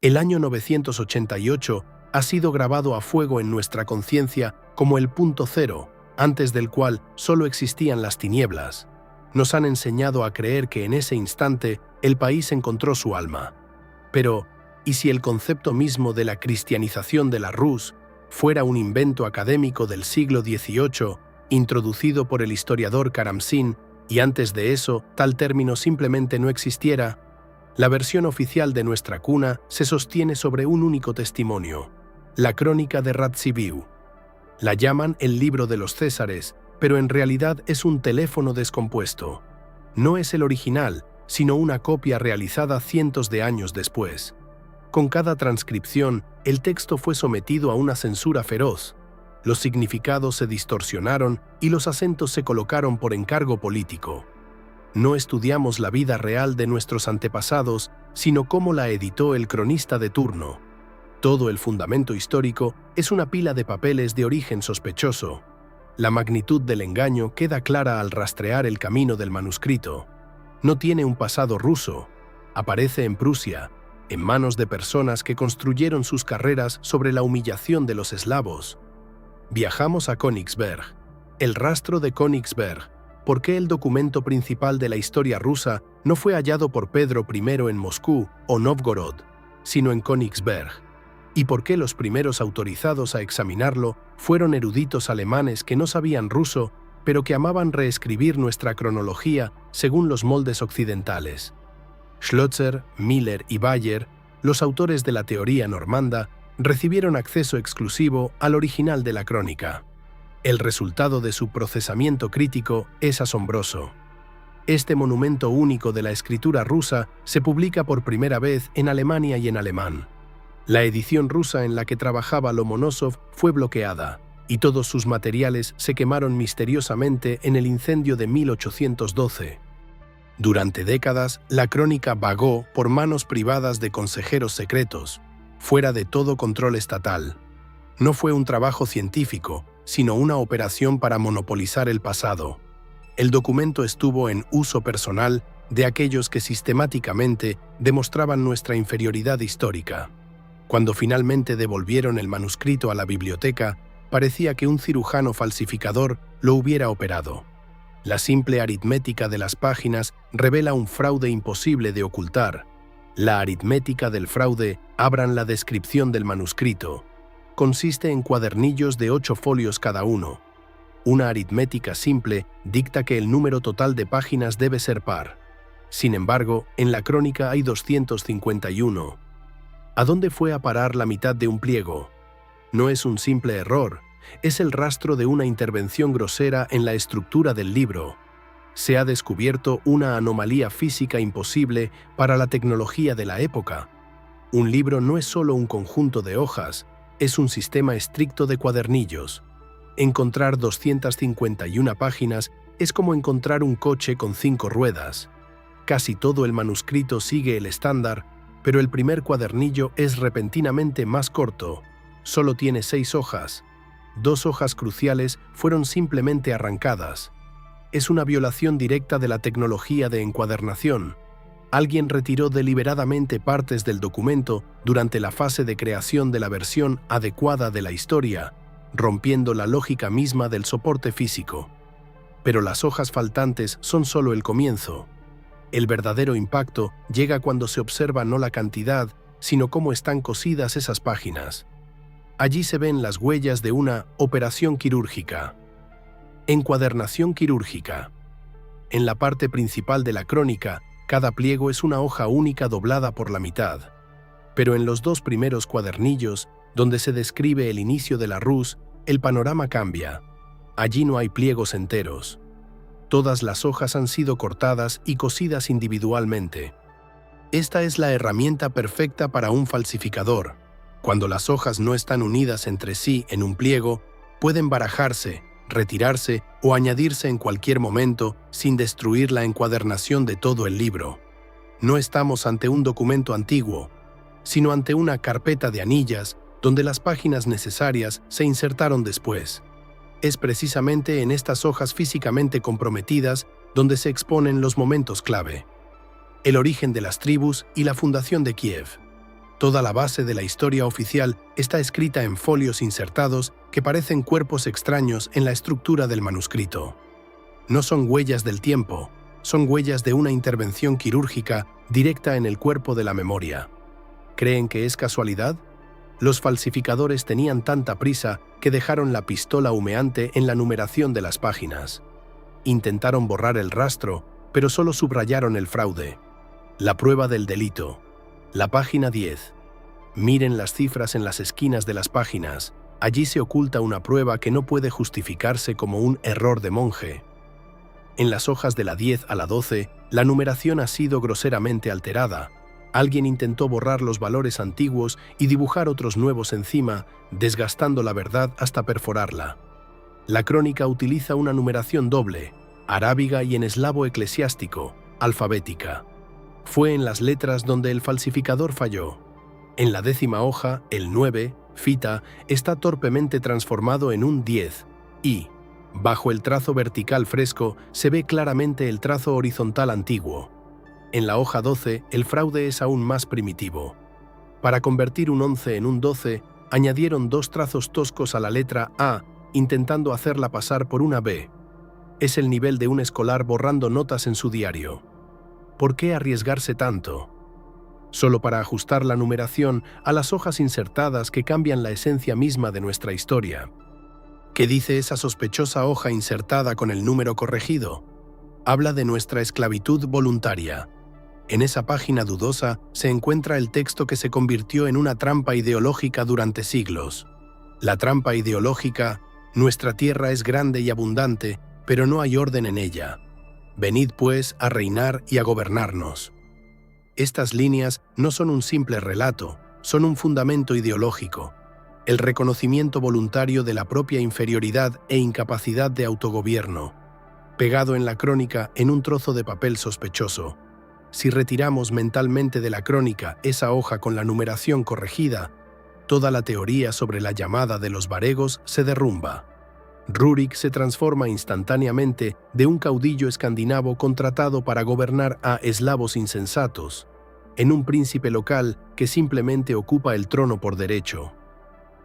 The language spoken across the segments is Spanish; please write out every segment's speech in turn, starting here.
El año 988 ha sido grabado a fuego en nuestra conciencia como el punto cero, antes del cual solo existían las tinieblas. Nos han enseñado a creer que en ese instante el país encontró su alma. Pero, ¿y si el concepto mismo de la cristianización de la Rus fuera un invento académico del siglo XVIII, introducido por el historiador Karamzin, y antes de eso tal término simplemente no existiera? La versión oficial de nuestra cuna se sostiene sobre un único testimonio, la crónica de Radziwiłł. La llaman el libro de los Césares, pero en realidad es un teléfono descompuesto. No es el original, sino una copia realizada cientos de años después. Con cada transcripción, el texto fue sometido a una censura feroz. Los significados se distorsionaron y los acentos se colocaron por encargo político. No estudiamos la vida real de nuestros antepasados, sino cómo la editó el cronista de turno. Todo el fundamento histórico es una pila de papeles de origen sospechoso. La magnitud del engaño queda clara al rastrear el camino del manuscrito. No tiene un pasado ruso. Aparece en Prusia, en manos de personas que construyeron sus carreras sobre la humillación de los eslavos. Viajamos a Königsberg. El rastro de Königsberg. ¿Por qué el documento principal de la historia rusa no fue hallado por Pedro I en Moscú o Novgorod, sino en Königsberg? ¿Y por qué los primeros autorizados a examinarlo fueron eruditos alemanes que no sabían ruso, pero que amaban reescribir nuestra cronología según los moldes occidentales? Schlözer, Miller y Bayer, los autores de la teoría normanda, recibieron acceso exclusivo al original de la crónica. El resultado de su procesamiento crítico es asombroso. Este monumento único de la escritura rusa se publica por primera vez en Alemania y en alemán. La edición rusa en la que trabajaba Lomonosov fue bloqueada, y todos sus materiales se quemaron misteriosamente en el incendio de 1812. Durante décadas, la crónica vagó por manos privadas de consejeros secretos, fuera de todo control estatal. No fue un trabajo científico, sino una operación para monopolizar el pasado. El documento estuvo en uso personal de aquellos que sistemáticamente demostraban nuestra inferioridad histórica. Cuando finalmente devolvieron el manuscrito a la biblioteca, parecía que un cirujano falsificador lo hubiera operado. La simple aritmética de las páginas revela un fraude imposible de ocultar. La aritmética del fraude, abran la descripción del manuscrito. Consiste en cuadernillos de 8 folios cada uno. Una aritmética simple dicta que el número total de páginas debe ser par. Sin embargo, en la crónica hay 251. ¿A dónde fue a parar la mitad de un pliego? No es un simple error, es el rastro de una intervención grosera en la estructura del libro. Se ha descubierto una anomalía física imposible para la tecnología de la época. Un libro no es solo un conjunto de hojas, es un sistema estricto de cuadernillos. Encontrar 251 páginas es como encontrar un coche con 5 ruedas. Casi todo el manuscrito sigue el estándar, pero el primer cuadernillo es repentinamente más corto. Solo tiene 6 hojas. 2 hojas cruciales fueron simplemente arrancadas. Es una violación directa de la tecnología de encuadernación. Alguien retiró deliberadamente partes del documento durante la fase de creación de la versión adecuada de la historia, rompiendo la lógica misma del soporte físico. Pero las hojas faltantes son solo el comienzo. El verdadero impacto llega cuando se observa no la cantidad, sino cómo están cosidas esas páginas. Allí se ven las huellas de una operación quirúrgica. Encuadernación quirúrgica. En la parte principal de la crónica, cada pliego es una hoja única doblada por la mitad. Pero en los 2 primeros cuadernillos, donde se describe el inicio de la Rus, el panorama cambia. Allí no hay pliegos enteros. Todas las hojas han sido cortadas y cosidas individualmente. Esta es la herramienta perfecta para un falsificador. Cuando las hojas no están unidas entre sí en un pliego, pueden barajarse, retirarse o añadirse en cualquier momento sin destruir la encuadernación de todo el libro. No estamos ante un documento antiguo, sino ante una carpeta de anillas donde las páginas necesarias se insertaron después. Es precisamente en estas hojas físicamente comprometidas donde se exponen los momentos clave. El origen de las tribus y la fundación de Kiev. Toda la base de la historia oficial está escrita en folios insertados que parecen cuerpos extraños en la estructura del manuscrito. No son huellas del tiempo, son huellas de una intervención quirúrgica directa en el cuerpo de la memoria. ¿Creen que es casualidad? Los falsificadores tenían tanta prisa que dejaron la pistola humeante en la numeración de las páginas. Intentaron borrar el rastro, pero solo subrayaron el fraude. La prueba del delito. La página 10. Miren las cifras en las esquinas de las páginas. Allí se oculta una prueba que no puede justificarse como un error de monje. En las hojas de la 10 a la 12, la numeración ha sido groseramente alterada. Alguien intentó borrar los valores antiguos y dibujar otros nuevos encima, desgastando la verdad hasta perforarla. La crónica utiliza una numeración doble, arábiga y en eslavo eclesiástico, alfabética. Fue en las letras donde el falsificador falló. En la 10ª hoja, el 9, fita, está torpemente transformado en un 10, y, bajo el trazo vertical fresco, se ve claramente el trazo horizontal antiguo. En la hoja 12, el fraude es aún más primitivo. Para convertir un 11 en un 12, añadieron 2 trazos toscos a la letra A, intentando hacerla pasar por una B. Es el nivel de un escolar borrando notas en su diario. ¿Por qué arriesgarse tanto? Solo para ajustar la numeración a las hojas insertadas que cambian la esencia misma de nuestra historia. ¿Qué dice esa sospechosa hoja insertada con el número corregido? Habla de nuestra esclavitud voluntaria. En esa página dudosa se encuentra el texto que se convirtió en una trampa ideológica durante siglos. La trampa ideológica: nuestra tierra es grande y abundante, pero no hay orden en ella. Venid pues a reinar y a gobernarnos. Estas líneas no son un simple relato, son un fundamento ideológico, el reconocimiento voluntario de la propia inferioridad e incapacidad de autogobierno, pegado en la crónica en un trozo de papel sospechoso. Si retiramos mentalmente de la crónica esa hoja con la numeración corregida, toda la teoría sobre la llamada de los varegos se derrumba. Rurik se transforma instantáneamente de un caudillo escandinavo contratado para gobernar a eslavos insensatos, en un príncipe local que simplemente ocupa el trono por derecho.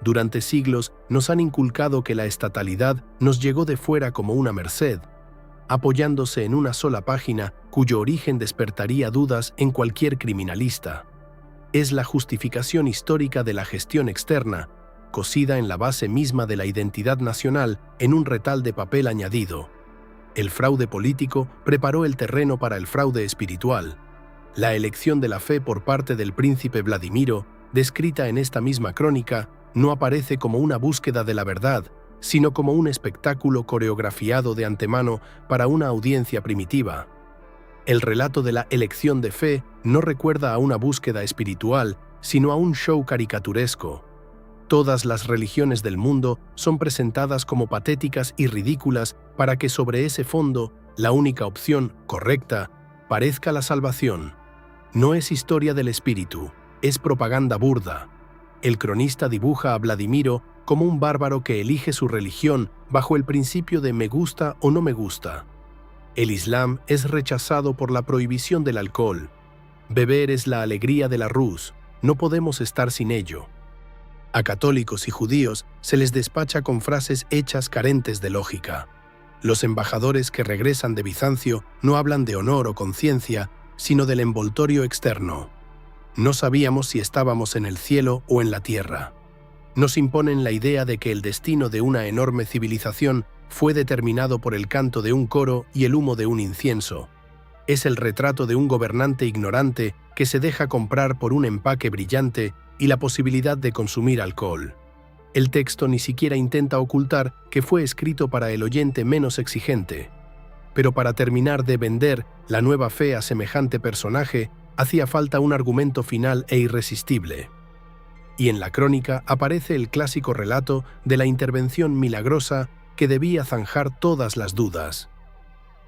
Durante siglos nos han inculcado que la estatalidad nos llegó de fuera como una merced, apoyándose en una sola página cuyo origen despertaría dudas en cualquier criminalista. Es la justificación histórica de la gestión externa, cosida en la base misma de la identidad nacional en un retal de papel añadido. El fraude político preparó el terreno para el fraude espiritual. La elección de la fe por parte del príncipe Vladimiro, descrita en esta misma crónica, no aparece como una búsqueda de la verdad, sino como un espectáculo coreografiado de antemano para una audiencia primitiva. El relato de la elección de fe no recuerda a una búsqueda espiritual, sino a un show caricaturesco. Todas las religiones del mundo son presentadas como patéticas y ridículas para que sobre ese fondo, la única opción correcta parezca la salvación. No es historia del espíritu, es propaganda burda. El cronista dibuja a Vladimiro como un bárbaro que elige su religión bajo el principio de me gusta o no me gusta. El Islam es rechazado por la prohibición del alcohol. Beber es la alegría de la Rus, no podemos estar sin ello. A católicos y judíos se les despacha con frases hechas carentes de lógica. Los embajadores que regresan de Bizancio no hablan de honor o conciencia, sino del envoltorio externo. No sabíamos si estábamos en el cielo o en la tierra. Nos imponen la idea de que el destino de una enorme civilización fue determinado por el canto de un coro y el humo de un incienso. Es el retrato de un gobernante ignorante que se deja comprar por un empaque brillante y la posibilidad de consumir alcohol. El texto ni siquiera intenta ocultar que fue escrito para el oyente menos exigente. Pero para terminar de vender la nueva fe a semejante personaje, hacía falta un argumento final e irresistible. Y en la crónica aparece el clásico relato de la intervención milagrosa que debía zanjar todas las dudas.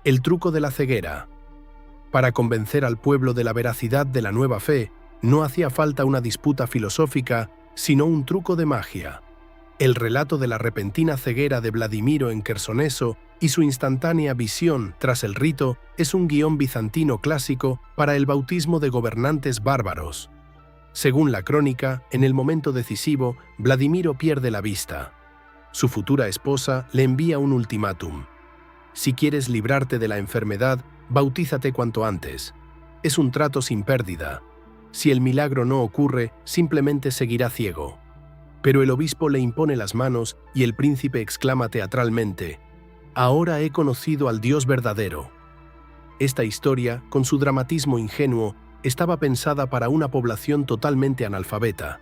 El truco de la ceguera. Para convencer al pueblo de la veracidad de la nueva fe, no hacía falta una disputa filosófica, sino un truco de magia. El relato de la repentina ceguera de Vladimiro en Quersoneso y su instantánea visión tras el rito es un guión bizantino clásico para el bautismo de gobernantes bárbaros. Según la crónica, en el momento decisivo, Vladimiro pierde la vista. Su futura esposa le envía un ultimátum. Si quieres librarte de la enfermedad, bautízate cuanto antes. Es un trato sin pérdida. Si el milagro no ocurre, simplemente seguirá ciego. Pero el obispo le impone las manos y el príncipe exclama teatralmente: «Ahora he conocido al Dios verdadero». Esta historia, con su dramatismo ingenuo, estaba pensada para una población totalmente analfabeta.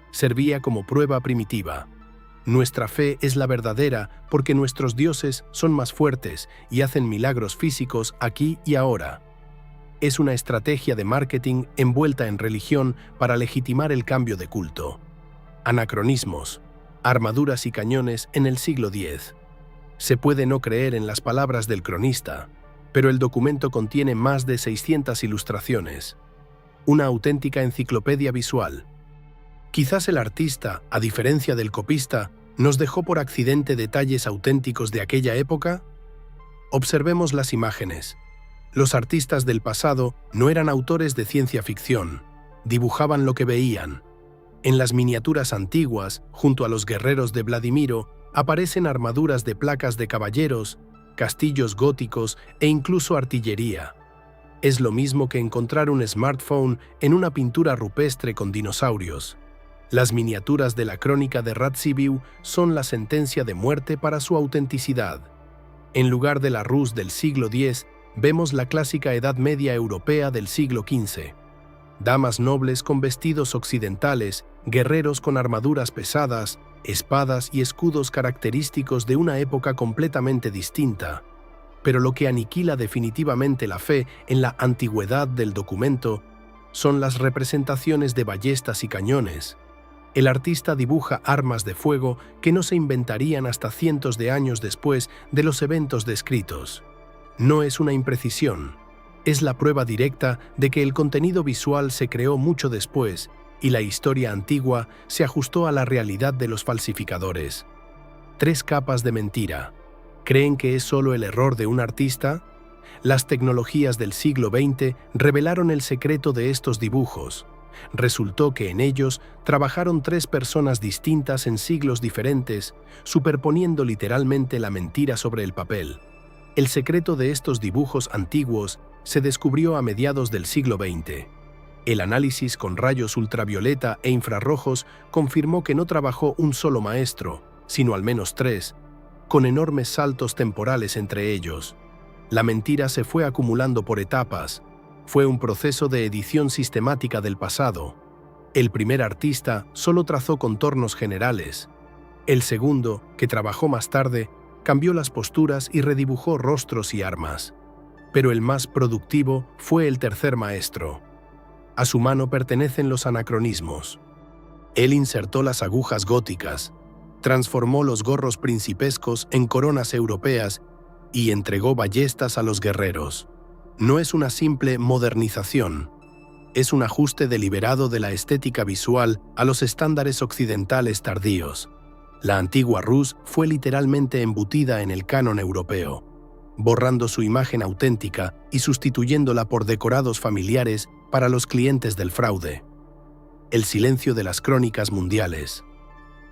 Servía como prueba primitiva. Nuestra fe es la verdadera porque nuestros dioses son más fuertes y hacen milagros físicos aquí y ahora. Es una estrategia de marketing envuelta en religión para legitimar el cambio de culto. Anacronismos, armaduras y cañones en el siglo X. Se puede no creer en las palabras del cronista, pero el documento contiene más de 600 ilustraciones. Una auténtica enciclopedia visual. Quizás el artista, a diferencia del copista, nos dejó por accidente detalles auténticos de aquella época. Observemos las imágenes. Los artistas del pasado no eran autores de ciencia ficción, dibujaban lo que veían. En las miniaturas antiguas, junto a los guerreros de Vladimiro, aparecen armaduras de placas de caballeros, castillos góticos e incluso artillería. Es lo mismo que encontrar un smartphone en una pintura rupestre con dinosaurios. Las miniaturas de la crónica de Radziwiłł son la sentencia de muerte para su autenticidad. En lugar de la Rus del siglo X, vemos la clásica Edad Media europea del siglo XV. Damas nobles con vestidos occidentales, guerreros con armaduras pesadas, espadas y escudos característicos de una época completamente distinta. Pero lo que aniquila definitivamente la fe en la antigüedad del documento son las representaciones de ballestas y cañones. El artista dibuja armas de fuego que no se inventarían hasta cientos de años después de los eventos descritos. No es una imprecisión, es la prueba directa de que el contenido visual se creó mucho después y la historia antigua se ajustó a la realidad de los falsificadores. 3 capas de mentira. ¿Creen que es solo el error de un artista? Las tecnologías del siglo XX revelaron el secreto de estos dibujos. Resultó que en ellos trabajaron 3 personas distintas en siglos diferentes, superponiendo literalmente la mentira sobre el papel. El secreto de estos dibujos antiguos se descubrió a mediados del siglo XX. El análisis con rayos ultravioleta e infrarrojos confirmó que no trabajó un solo maestro, sino al menos 3, con enormes saltos temporales entre ellos. La mentira se fue acumulando por etapas. Fue un proceso de edición sistemática del pasado. El primer artista solo trazó contornos generales. El segundo, que trabajó más tarde, cambió las posturas y redibujó rostros y armas. Pero el más productivo fue el tercer maestro. A su mano pertenecen los anacronismos. Él insertó las agujas góticas, transformó los gorros principescos en coronas europeas y entregó ballestas a los guerreros. No es una simple modernización, es un ajuste deliberado de la estética visual a los estándares occidentales tardíos. La antigua Rus fue literalmente embutida en el canon europeo, borrando su imagen auténtica y sustituyéndola por decorados familiares para los clientes del fraude. El silencio de las crónicas mundiales.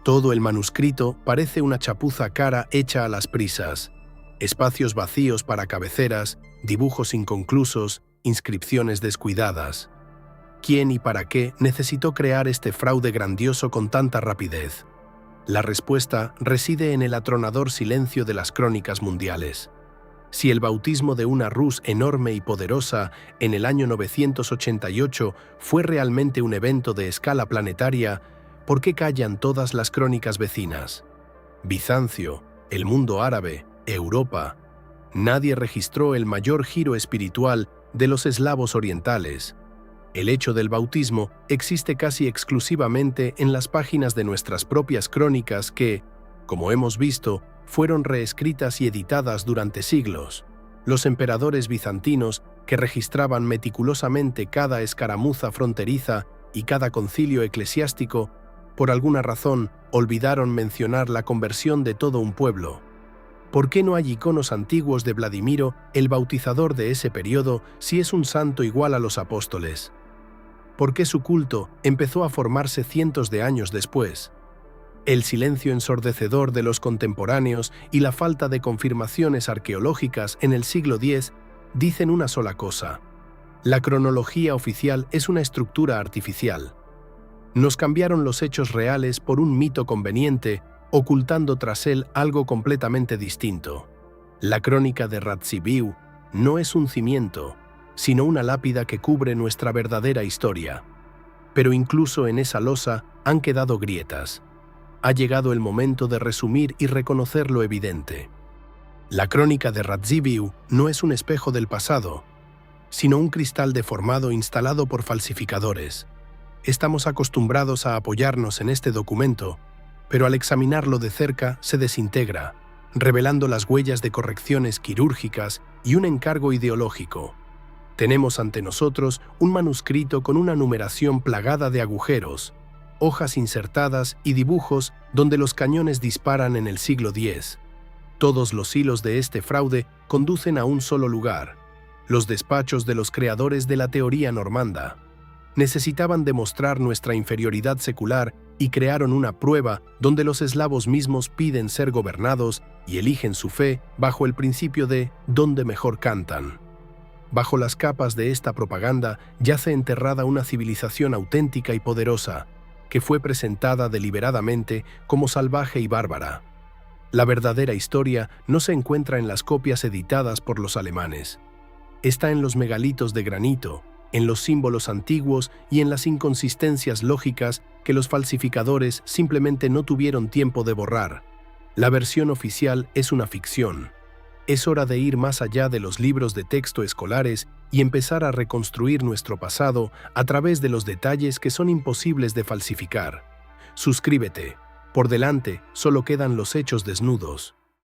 Todo el manuscrito parece una chapuza cara hecha a las prisas. Espacios vacíos para cabeceras, dibujos inconclusos, inscripciones descuidadas. ¿Quién y para qué necesitó crear este fraude grandioso con tanta rapidez? La respuesta reside en el atronador silencio de las crónicas mundiales. Si el bautismo de una Rus enorme y poderosa en el año 988 fue realmente un evento de escala planetaria, ¿por qué callan todas las crónicas vecinas? Bizancio, el mundo árabe, Europa. Nadie registró el mayor giro espiritual de los eslavos orientales. El hecho del bautismo existe casi exclusivamente en las páginas de nuestras propias crónicas que, como hemos visto, fueron reescritas y editadas durante siglos. Los emperadores bizantinos, que registraban meticulosamente cada escaramuza fronteriza y cada concilio eclesiástico, por alguna razón olvidaron mencionar la conversión de todo un pueblo. ¿Por qué no hay iconos antiguos de Vladimiro, el bautizador de ese periodo, si es un santo igual a los apóstoles? por qué su culto empezó a formarse cientos de años después. El silencio ensordecedor de los contemporáneos y la falta de confirmaciones arqueológicas en el siglo X dicen una sola cosa: la cronología oficial es una estructura artificial. Nos cambiaron los hechos reales por un mito conveniente, ocultando tras él algo completamente distinto. La crónica de Radziwiłł no es un cimiento, sino una lápida que cubre nuestra verdadera historia. Pero incluso en esa losa han quedado grietas. Ha llegado el momento de resumir y reconocer lo evidente. La crónica de Radziwiłł no es un espejo del pasado, sino un cristal deformado instalado por falsificadores. Estamos acostumbrados a apoyarnos en este documento, pero al examinarlo de cerca se desintegra, revelando las huellas de correcciones quirúrgicas y un encargo ideológico. Tenemos ante nosotros un manuscrito con una numeración plagada de agujeros, hojas insertadas y dibujos donde los cañones disparan en el siglo X. Todos los hilos de este fraude conducen a un solo lugar: los despachos de los creadores de la teoría normanda. Necesitaban demostrar nuestra inferioridad secular y crearon una prueba donde los eslavos mismos piden ser gobernados y eligen su fe bajo el principio de «donde mejor cantan». Bajo las capas de esta propaganda yace enterrada una civilización auténtica y poderosa, que fue presentada deliberadamente como salvaje y bárbara. La verdadera historia no se encuentra en las copias editadas por los alemanes. Está en los megalitos de granito, en los símbolos antiguos y en las inconsistencias lógicas que los falsificadores simplemente no tuvieron tiempo de borrar. La versión oficial es una ficción. Es hora de ir más allá de los libros de texto escolares y empezar a reconstruir nuestro pasado a través de los detalles que son imposibles de falsificar. Suscríbete. Por delante solo quedan los hechos desnudos.